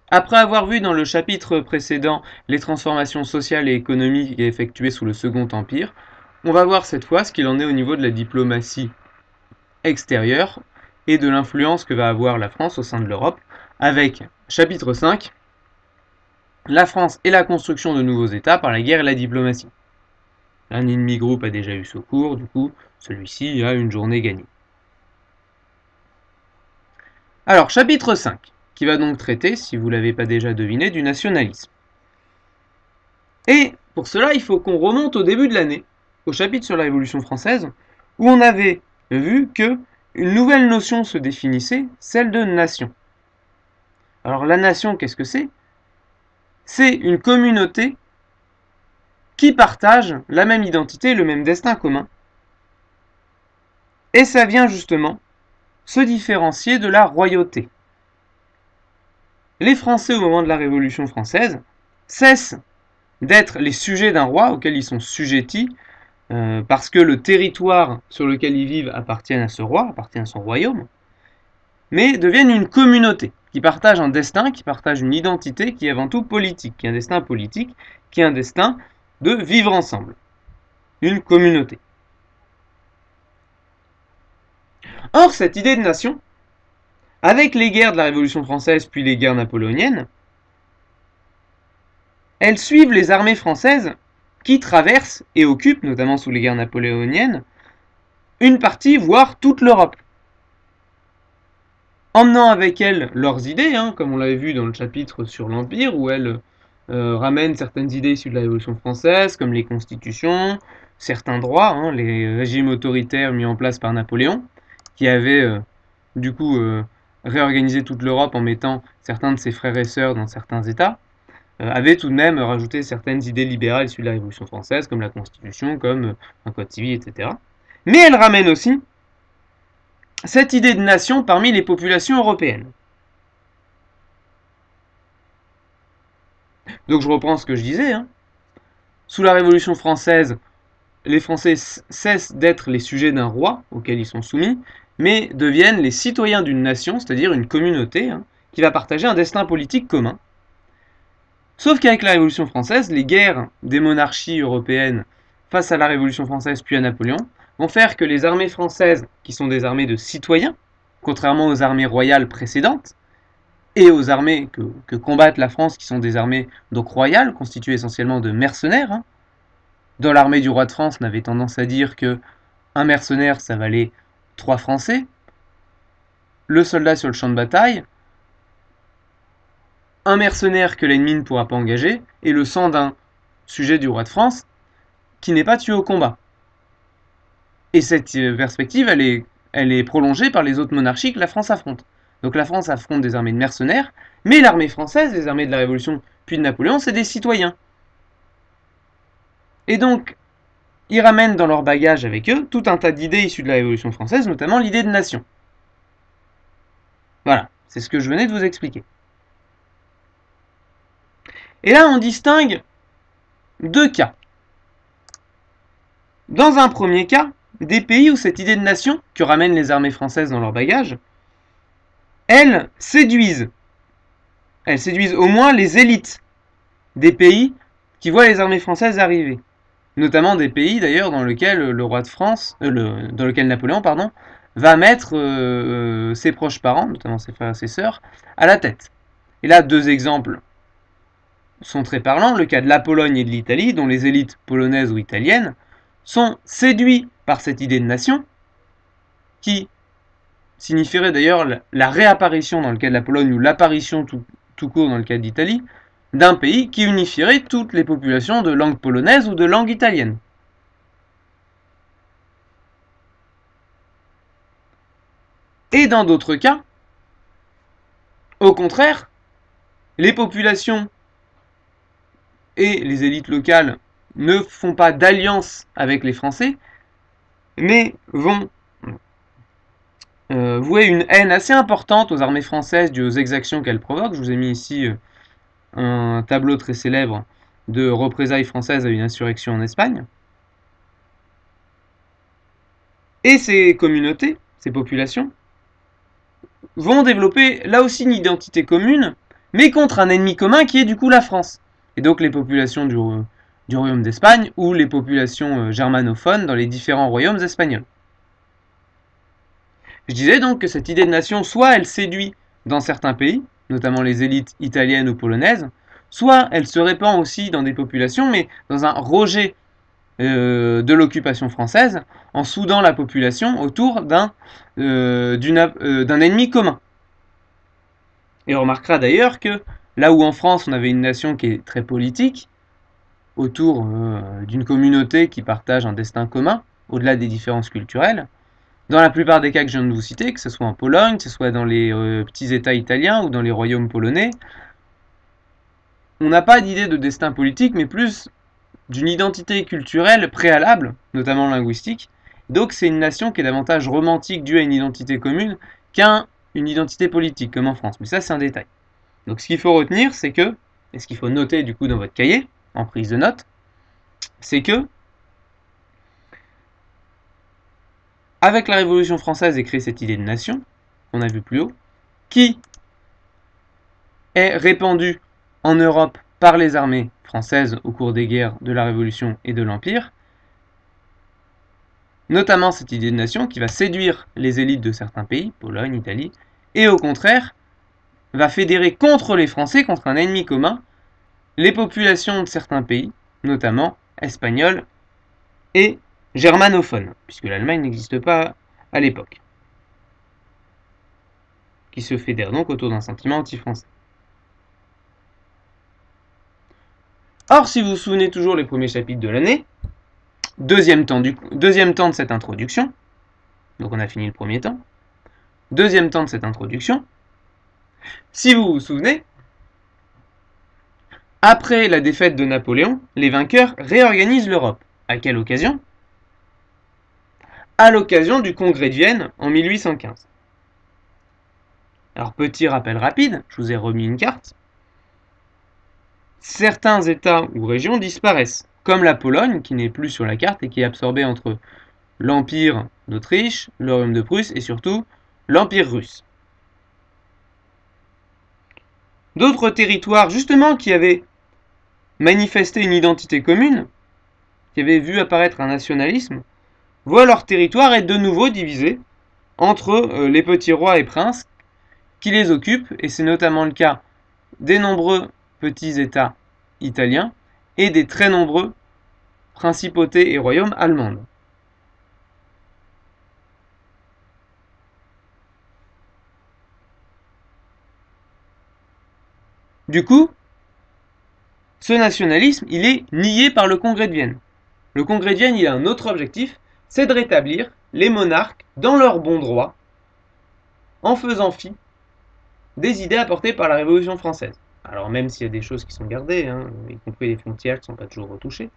Après avoir vu dans le chapitre précédent les transformations sociales et économiques effectuées sous le Second Empire, on va voir cette fois ce qu'il en est au niveau de la diplomatie extérieure et de l'influence que va avoir la France au sein de l'Europe, avec chapitre 5, la France et la construction de nouveaux États par la guerre et la diplomatie. Un ennemi groupe a déjà eu secours, du coup, celui-ci a une journée gagnée. Alors, chapitre 5, qui va donc traiter, si vous ne l'avez pas déjà deviné, du nationalisme. Et pour cela, il faut qu'on remonte au début de l'année, au chapitre sur la Révolution française, où on avait vu que une nouvelle notion se définissait, celle de nation. Alors la nation, qu'est-ce que c'est? C'est une communauté qui partage la même identité et le même destin commun. Et ça vient justement se différencier de la royauté. Les Français, au moment de la Révolution française, cessent d'être les sujets d'un roi auquel ils sont sujettis, parce que le territoire sur lequel ils vivent appartient à ce roi, appartient à son royaume, mais deviennent une communauté qui partage un destin, qui partage une identité qui est avant tout politique, qui est un destin politique, qui est un destin de vivre ensemble. Une communauté. Or, cette idée de nation, avec les guerres de la Révolution française puis les guerres napoléoniennes, elles suivent les armées françaises qui traversent et occupent, notamment sous les guerres napoléoniennes, une partie, voire toute l'Europe. Emmenant avec elles leurs idées, comme on l'avait vu dans le chapitre sur l'Empire, où elles ramènent certaines idées issues de la Révolution française, comme les constitutions, certains droits, les régimes autoritaires mis en place par Napoléon, qui avait du coup réorganisé toute l'Europe en mettant certains de ses frères et sœurs dans certains États, avait tout de même rajouté certaines idées libérales issues de la Révolution française, comme la Constitution, comme un code civil, etc. Mais elle ramène aussi cette idée de nation parmi les populations européennes. Donc je reprends ce que je disais. Sous la Révolution française, les Français cessent d'être les sujets d'un roi auquel ils sont soumis, mais deviennent les citoyens d'une nation, c'est-à-dire une communauté, qui va partager un destin politique commun. Sauf qu'avec la Révolution française, les guerres des monarchies européennes face à la Révolution française puis à Napoléon vont faire que les armées françaises, qui sont des armées de citoyens, contrairement aux armées royales précédentes, et aux armées que combattent la France, qui sont des armées donc royales, constituées essentiellement de mercenaires. Dans l'armée du roi de France, on avait tendance à dire que un mercenaire, ça valait 3 Français. Le soldat sur le champ de bataille, un mercenaire que l'ennemi ne pourra pas engager, et le sang d'un sujet du roi de France qui n'est pas tué au combat. Et cette perspective, elle est prolongée par les autres monarchies que la France affronte. Donc la France affronte des armées de mercenaires, mais l'armée française, les armées de la Révolution puis de Napoléon, c'est des citoyens. Et donc, ils ramènent dans leur bagage avec eux tout un tas d'idées issues de la Révolution française, notamment l'idée de nation. Voilà, c'est ce que je venais de vous expliquer. Et là, on distingue deux cas. Dans un premier cas, des pays où cette idée de nation, que ramènent les armées françaises dans leur bagage, elles séduisent au moins les élites des pays qui voient les armées françaises arriver. Notamment des pays d'ailleurs dans lesquels le roi de France, dans lequel Napoléon, va mettre ses proches parents, notamment ses frères et ses sœurs, à la tête. Et là, deux exemples sont très parlants, le cas de la Pologne et de l'Italie, dont les élites polonaises ou italiennes sont séduits par cette idée de nation, qui signifierait d'ailleurs la réapparition dans le cas de la Pologne, ou l'apparition tout court dans le cas d'Italie, d'un pays qui unifierait toutes les populations de langue polonaise ou de langue italienne. Et dans d'autres cas, au contraire, les populations et les élites locales ne font pas d'alliance avec les Français, mais vont vouer une haine assez importante aux armées françaises dues aux exactions qu'elles provoquent. Je vous ai mis ici un tableau très célèbre de représailles françaises à une insurrection en Espagne. Et ces communautés, ces populations, vont développer là aussi une identité commune mais contre un ennemi commun qui est du coup la France. Et donc les populations du royaume d'Espagne ou les populations germanophones dans les différents royaumes espagnols. Je disais donc que cette idée de nation, soit elle séduit dans certains pays, notamment les élites italiennes ou polonaises, soit elle se répand aussi dans des populations, mais dans un rejet de l'occupation française, en soudant la population autour d'un ennemi commun. Et on remarquera d'ailleurs que là où en France on avait une nation qui est très politique, autour d'une communauté qui partage un destin commun, au-delà des différences culturelles, dans la plupart des cas que je viens de vous citer, que ce soit en Pologne, que ce soit dans les petits États italiens ou dans les royaumes polonais, on n'a pas d'idée de destin politique, mais plus d'une identité culturelle préalable, notamment linguistique. Donc c'est une nation qui est davantage romantique due à une identité commune qu'à une identité politique, comme en France. Mais ça, c'est un détail. Donc ce qu'il faut retenir, c'est que, et ce qu'il faut noter du coup dans votre cahier, en prise de notes, c'est que, avec la Révolution française est créée cette idée de nation, qu'on a vu plus haut, qui est répandue en Europe par les armées françaises au cours des guerres de la Révolution et de l'Empire, notamment cette idée de nation qui va séduire les élites de certains pays, Pologne, Italie, et au contraire, va fédérer contre les Français, contre un ennemi commun, les populations de certains pays, notamment espagnols et germanophones, puisque l'Allemagne n'existe pas à l'époque, qui se fédère donc autour d'un sentiment anti-français. Or, si vous vous souvenez toujours les premiers chapitres de l'année, deuxième temps de cette introduction, donc on a fini le premier temps, deuxième temps de cette introduction, si vous vous souvenez, après la défaite de Napoléon, les vainqueurs réorganisent l'Europe. À quelle occasion? À l'occasion du Congrès de Vienne en 1815. Alors petit rappel rapide, je vous ai remis une carte. Certains États ou régions disparaissent, comme la Pologne, qui n'est plus sur la carte et qui est absorbée entre l'Empire d'Autriche, le Royaume de Prusse et surtout l'Empire russe. D'autres territoires, justement, qui avaient manifesté une identité commune, qui avaient vu apparaître un nationalisme, voient leur territoire être de nouveau divisé entre les petits rois et princes qui les occupent, et c'est notamment le cas des nombreux petits États italiens et des très nombreux principautés et royaumes allemands. Du coup, ce nationalisme, il est nié par le Congrès de Vienne. Le Congrès de Vienne, il a un autre objectif, c'est de rétablir les monarques dans leur bon droit, en faisant fi des idées apportées par la Révolution française. Alors même s'il y a des choses qui sont gardées, y compris les frontières qui ne sont pas toujours retouchées,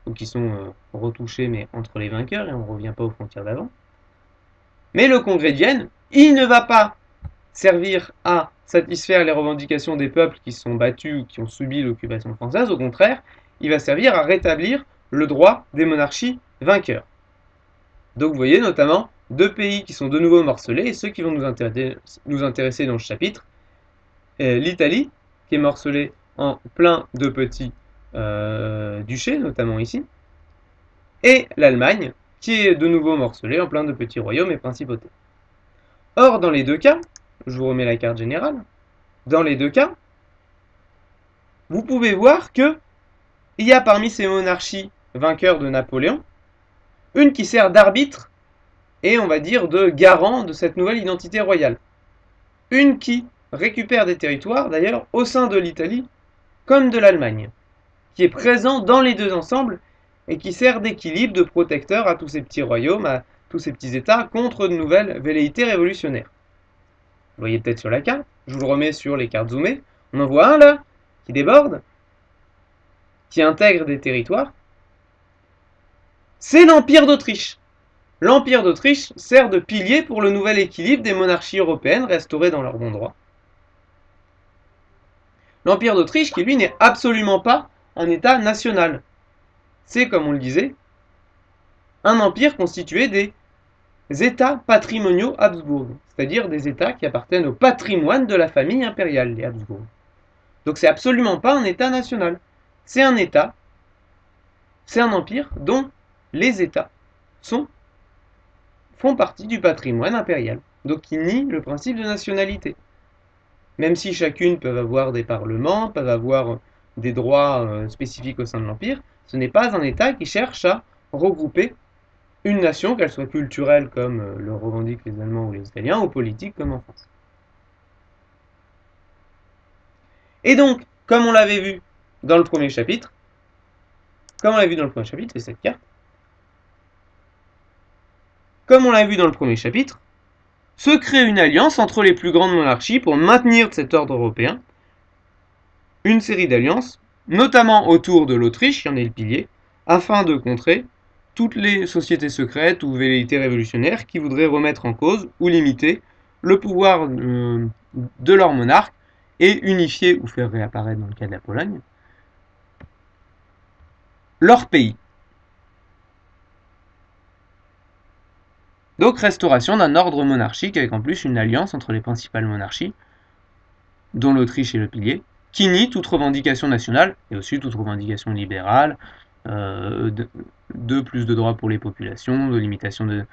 ou qui sont retouchées mais entre les vainqueurs, et on ne revient pas aux frontières d'avant. Mais le Congrès de Vienne, il ne va pas servir à satisfaire les revendications des peuples qui se sont battus ou qui ont subi l'occupation française, au contraire, il va servir à rétablir le droit des monarchies vainqueurs. Donc vous voyez notamment deux pays qui sont de nouveau morcelés, et ceux qui vont nous intéresser dans ce chapitre, l'Italie, qui est morcelée en plein de petits duchés, notamment ici, et l'Allemagne, qui est de nouveau morcelée en plein de petits royaumes et principautés. Or, dans les deux cas, je vous remets la carte générale, dans les deux cas, vous pouvez voir que il y a parmi ces monarchies vainqueurs de Napoléon, une qui sert d'arbitre et on va dire de garant de cette nouvelle identité royale. Une qui récupère des territoires, d'ailleurs, au sein de l'Italie comme de l'Allemagne, qui est présent dans les deux ensembles et qui sert d'équilibre, de protecteur à tous ces petits royaumes, à tous ces petits États contre de nouvelles velléités révolutionnaires. Vous voyez peut-être sur la carte, je vous le remets sur les cartes zoomées, on en voit un là, qui déborde, qui intègre des territoires, c'est l'Empire d'Autriche. L'Empire d'Autriche sert de pilier pour le nouvel équilibre des monarchies européennes restaurées dans leur bon droit. L'Empire d'Autriche qui lui n'est absolument pas un État national. C'est, comme on le disait, un empire constitué des États patrimoniaux Habsbourg, c'est-à-dire des États qui appartiennent au patrimoine de la famille impériale, les Habsbourg. Donc c'est absolument pas un État national. C'est un État, c'est un empire dont les États font partie du patrimoine impérial. Donc qui nie le principe de nationalité. Même si chacune peut avoir des parlements, peuvent avoir des droits spécifiques au sein de l'Empire, ce n'est pas un État qui cherche à regrouper une nation, qu'elle soit culturelle comme le revendiquent les Allemands ou les Italiens, ou politique comme en France. Et donc, comme on l'avait vu dans le premier chapitre, c'est cette carte, comme on l'a vu dans le premier chapitre, se crée une alliance entre les plus grandes monarchies pour maintenir cet ordre européen, une série d'alliances, notamment autour de l'Autriche, qui en est le pilier, afin de contrer toutes les sociétés secrètes ou velléités révolutionnaires qui voudraient remettre en cause ou limiter le pouvoir de leur monarque et unifier ou faire réapparaître, dans le cas de la Pologne, leur pays. Donc restauration d'un ordre monarchique avec en plus une alliance entre les principales monarchies, dont l'Autriche est le pilier, qui nie toute revendication nationale et aussi toute revendication libérale, de plus de droits pour les populations, de limitation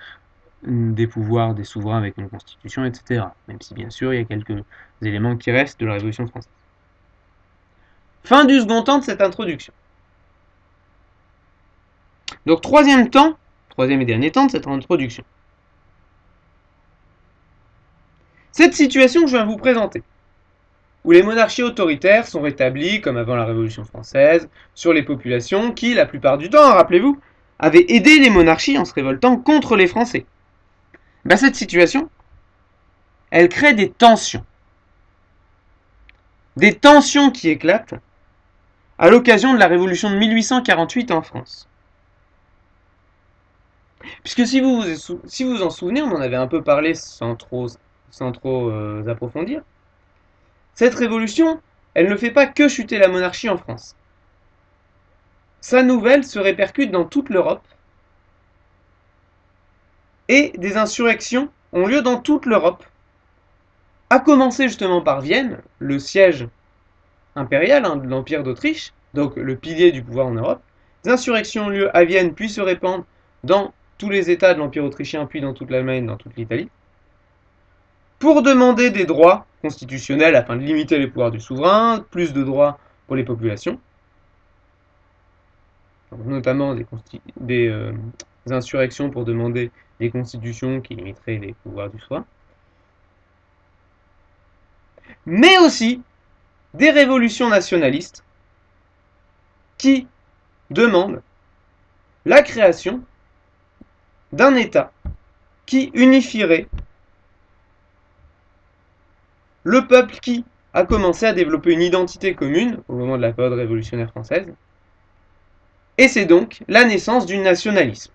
des pouvoirs des souverains avec une constitution, etc. Même si bien sûr il y a quelques éléments qui restent de la Révolution française. Fin du second temps de cette introduction. Donc troisième et dernier temps de cette introduction. Cette situation que je viens vous présenter, où les monarchies autoritaires sont rétablies, comme avant la Révolution française, sur les populations qui, la plupart du temps, rappelez-vous, avaient aidé les monarchies en se révoltant contre les Français. Cette situation, elle crée des tensions. Des tensions qui éclatent à l'occasion de la Révolution de 1848 en France. Puisque si vous vous en souvenez, on en avait un peu parlé sans trop approfondir, cette révolution, elle ne fait pas que chuter la monarchie en France. Sa nouvelle se répercute dans toute l'Europe et des insurrections ont lieu dans toute l'Europe, à commencer justement par Vienne, le siège impérial de l'Empire d'Autriche, donc le pilier du pouvoir en Europe. Des insurrections ont lieu à Vienne puis se répandent dans tous les États de l'Empire autrichien, puis dans toute l'Allemagne, dans toute l'Italie, pour demander des droits constitutionnels afin de limiter les pouvoirs du souverain, plus de droits pour les populations, donc notamment des insurrections pour demander des constitutions qui limiteraient les pouvoirs du souverain, mais aussi des révolutions nationalistes qui demandent la création d'un État qui unifierait le peuple qui a commencé à développer une identité commune au moment de la période révolutionnaire française, et c'est donc la naissance du nationalisme.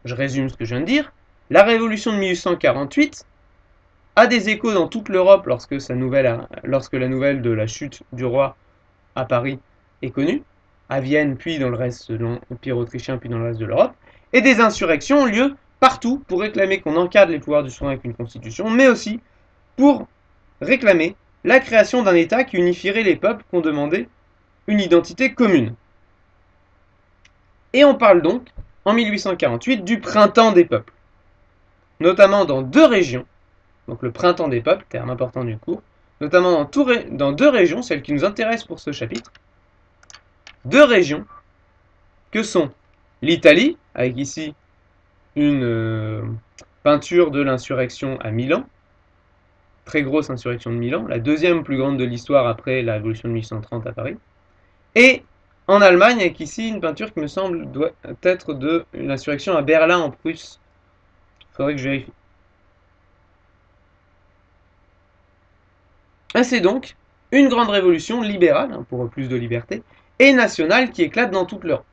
Je résume ce que je viens de dire. La révolution de 1848 a des échos dans toute l'Europe lorsque la nouvelle de la chute du roi à Paris est connue, à Vienne, puis dans le reste de l'Empire autrichien, puis dans le reste de l'Europe, et des insurrections ont lieu partout pour réclamer qu'on encadre les pouvoirs du souverain avec une constitution, mais aussi pour réclamer la création d'un État qui unifierait les peuples qui ont demandé une identité commune. Et on parle donc, en 1848, du printemps des peuples, notamment dans deux régions, donc le printemps des peuples, terme important du cours, notamment dans deux régions, celles qui nous intéressent pour ce chapitre, deux régions que sont l'Italie, avec ici une peinture de l'insurrection à Milan, très grosse insurrection de Milan, la deuxième plus grande de l'histoire après la révolution de 1830 à Paris, et en Allemagne, avec ici une peinture qui me semble doit être de l'insurrection à Berlin en Prusse. Il faudrait que je vérifie. Et c'est donc une grande révolution libérale, pour plus de liberté, et nationale qui éclate dans toute l'Europe.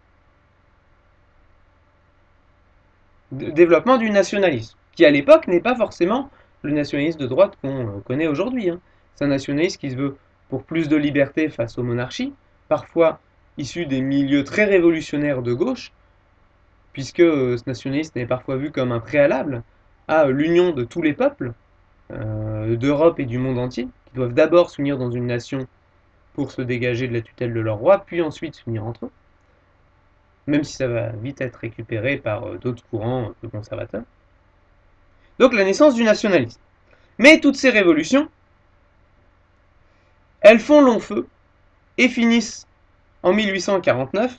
Développement du nationalisme, qui à l'époque n'est pas forcément le nationalisme de droite qu'on connaît aujourd'hui. C'est un nationalisme qui se veut pour plus de liberté face aux monarchies, parfois issu des milieux très révolutionnaires de gauche, puisque ce nationalisme est parfois vu comme un préalable à l'union de tous les peuples d'Europe et du monde entier, qui doivent d'abord s'unir dans une nation pour se dégager de la tutelle de leur roi, puis ensuite s'unir entre eux, même si ça va vite être récupéré par d'autres courants plus conservateurs. Donc la naissance du nationalisme. Mais toutes ces révolutions, elles font long feu et finissent en 1849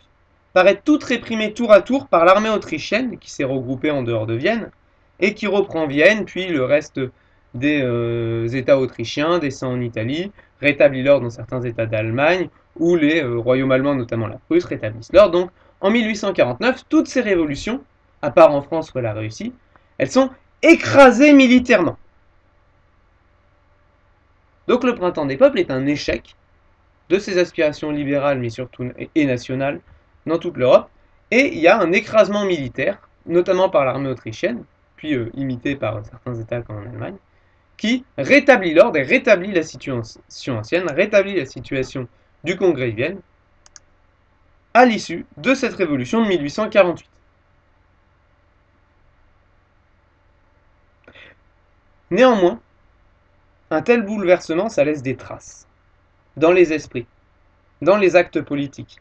par être toutes réprimées tour à tour par l'armée autrichienne qui s'est regroupée en dehors de Vienne et qui reprend Vienne, puis le reste des États autrichiens, descend en Italie, rétablit l'ordre dans certains États d'Allemagne, où les royaumes allemands, notamment la Prusse, rétablissent l'ordre. Donc en 1849, toutes ces révolutions, à part en France où elle a réussi, elles sont écrasées militairement. Donc le printemps des peuples est un échec de ses aspirations libérales, mais surtout et nationales, dans toute l'Europe, et il y a un écrasement militaire, notamment par l'armée autrichienne, puis imité par certains États comme en Allemagne, qui rétablit l'ordre et rétablit la situation ancienne, rétablit la situation du Congrès de Vienne, à l'issue de cette révolution de 1848. Néanmoins, un tel bouleversement, ça laisse des traces, dans les esprits, dans les actes politiques.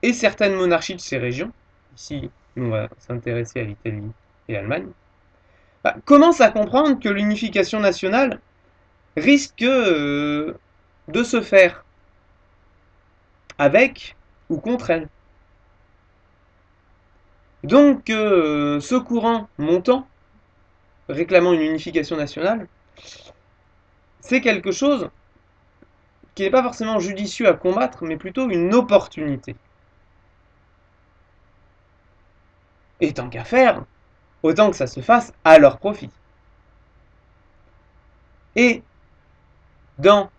Et certaines monarchies de ces régions, ici on va s'intéresser à l'Italie et l'Allemagne, commencent à comprendre que l'unification nationale risque de se faire avec ou contre elle. Donc ce courant montant, réclamant une unification nationale, c'est quelque chose qui n'est pas forcément judicieux à combattre, mais plutôt une opportunité. Et tant qu'à faire, autant que ça se fasse à leur profit. Et dans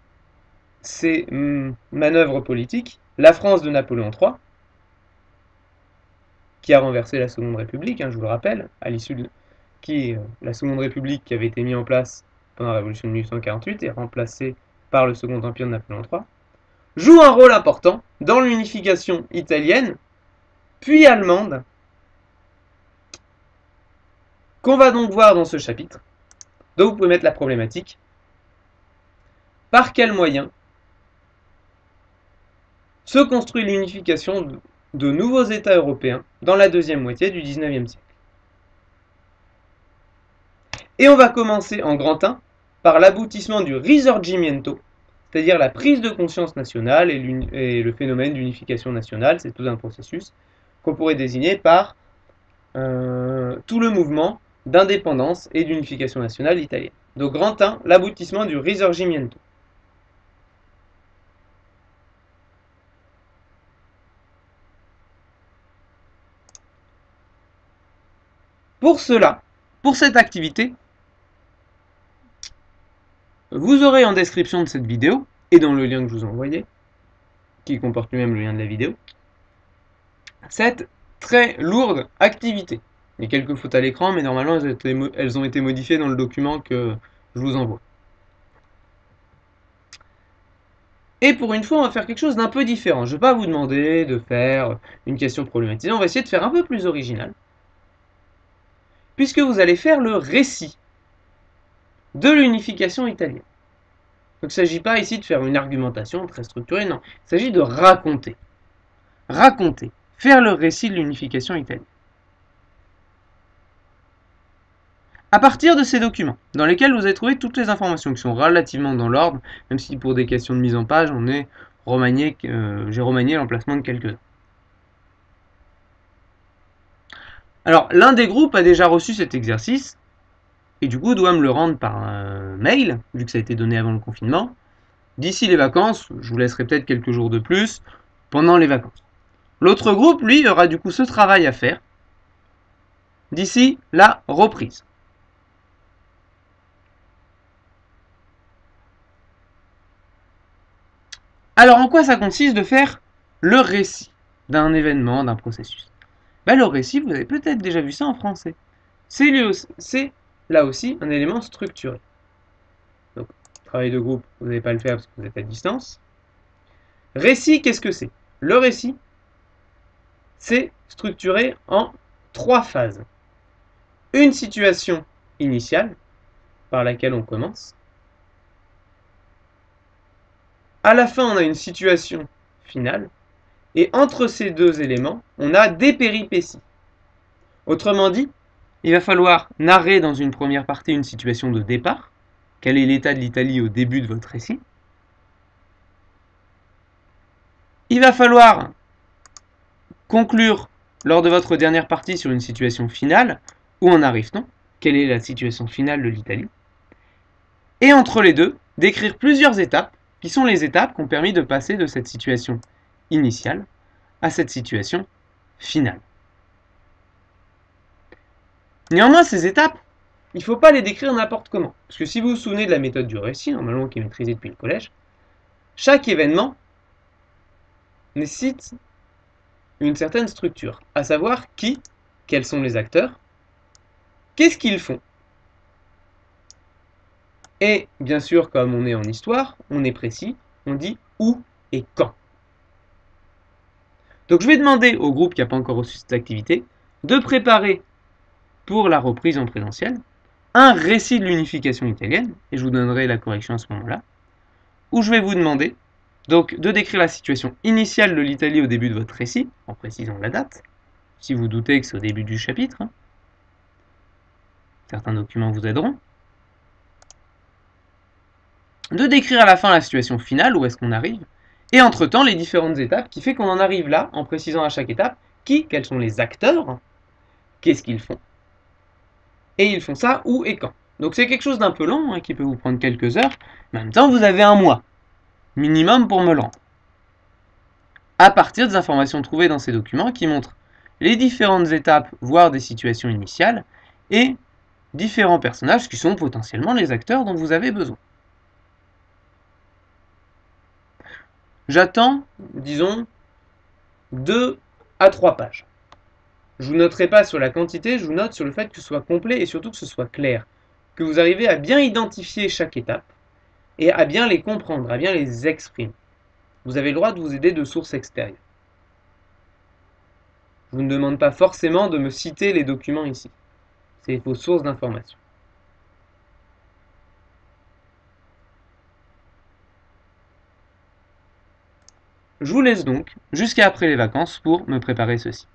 ces manœuvres politiques, la France de Napoléon III, qui a renversé la Seconde République, je vous le rappelle, à l'issue de la Seconde République qui avait été mise en place pendant la Révolution de 1848 et remplacée par le Second Empire de Napoléon III, joue un rôle important dans l'unification italienne, puis allemande, qu'on va donc voir dans ce chapitre. Donc vous pouvez mettre la problématique. Par quels moyens se construit l'unification de nouveaux États européens dans la deuxième moitié du XIXe siècle? Et on va commencer en grand 1 par l'aboutissement du Risorgimento, c'est-à-dire la prise de conscience nationale et le phénomène d'unification nationale. C'est tout un processus qu'on pourrait désigner par tout le mouvement d'indépendance et d'unification nationale italienne. Donc grand 1, l'aboutissement du Risorgimento. Pour cela, pour cette activité, vous aurez en description de cette vidéo, et dans le lien que je vous ai envoyé, qui comporte lui-même le lien de la vidéo, cette très lourde activité. Il y a quelques fautes à l'écran, mais normalement elles ont été modifiées dans le document que je vous envoie. Et pour une fois, on va faire quelque chose d'un peu différent. Je ne vais pas vous demander de faire une question problématisée, on va essayer de faire un peu plus original. Puisque vous allez faire le récit de l'unification italienne. Donc il ne s'agit pas ici de faire une argumentation très structurée, non. Il s'agit de raconter. Raconter. Faire le récit de l'unification italienne. À partir de ces documents, dans lesquels vous allez trouver toutes les informations qui sont relativement dans l'ordre, même si pour des questions de mise en page, j'ai remanié l'emplacement de quelques-uns. Alors, l'un des groupes a déjà reçu cet exercice, et du coup doit me le rendre par mail, vu que ça a été donné avant le confinement. D'ici les vacances, je vous laisserai peut-être quelques jours de plus, pendant les vacances. L'autre groupe, lui, aura du coup ce travail à faire, d'ici la reprise. Alors, en quoi ça consiste de faire le récit d'un événement, d'un processus? Le récit, vous avez peut-être déjà vu ça en français. C'est là aussi un élément structuré. Donc, travail de groupe, vous n'allez pas le faire parce que vous êtes à distance. Récit, qu'est-ce que c'est? Le récit, c'est structuré en 3 phases. Une situation initiale, par laquelle on commence. À la fin, on a une situation finale. Et entre ces deux éléments, on a des péripéties. Autrement dit, il va falloir narrer dans une première partie une situation de départ. Quel est l'état de l'Italie au début de votre récit? Il va falloir conclure lors de votre dernière partie sur une situation finale. Où en arrive-t-on? Quelle est la situation finale de l'Italie? Et entre les deux, décrire plusieurs étapes qui sont les étapes qui ont permis de passer de cette situation initiale à cette situation finale. Néanmoins, ces étapes, il ne faut pas les décrire n'importe comment. Parce que si vous vous souvenez de la méthode du récit, normalement qui est maîtrisée depuis le collège, chaque événement nécessite une certaine structure, à savoir qui, quels sont les acteurs, qu'est-ce qu'ils font. Et bien sûr, comme on est en histoire, on est précis, on dit où et quand. Donc je vais demander au groupe qui n'a pas encore reçu cette activité de préparer pour la reprise en présentiel un récit de l'unification italienne, et je vous donnerai la correction à ce moment-là, où je vais vous demander donc de décrire la situation initiale de l'Italie au début de votre récit, en précisant la date, si vous doutez que c'est au début du chapitre. Certains documents vous aideront. De décrire à la fin la situation finale, où est-ce qu'on arrive, et entre-temps les différentes étapes qui fait qu'on en arrive là, en précisant à chaque étape qui, quels sont les acteurs, qu'est-ce qu'ils font, et ils font ça où et quand. Donc c'est quelque chose d'un peu long, qui peut vous prendre quelques heures, mais en même temps vous avez un mois, minimum pour me le rendre. À partir des informations trouvées dans ces documents qui montrent les différentes étapes, voire des situations initiales, et différents personnages qui sont potentiellement les acteurs dont vous avez besoin. J'attends, disons, 2 à 3 pages. Je vous noterai pas sur la quantité, je vous note sur le fait que ce soit complet et surtout que ce soit clair. Que vous arrivez à bien identifier chaque étape et à bien les comprendre, à bien les exprimer. Vous avez le droit de vous aider de sources extérieures. Je vous ne demande pas forcément de me citer les documents ici. C'est vos sources d'information. Je vous laisse donc jusqu'à après les vacances pour me préparer ceci.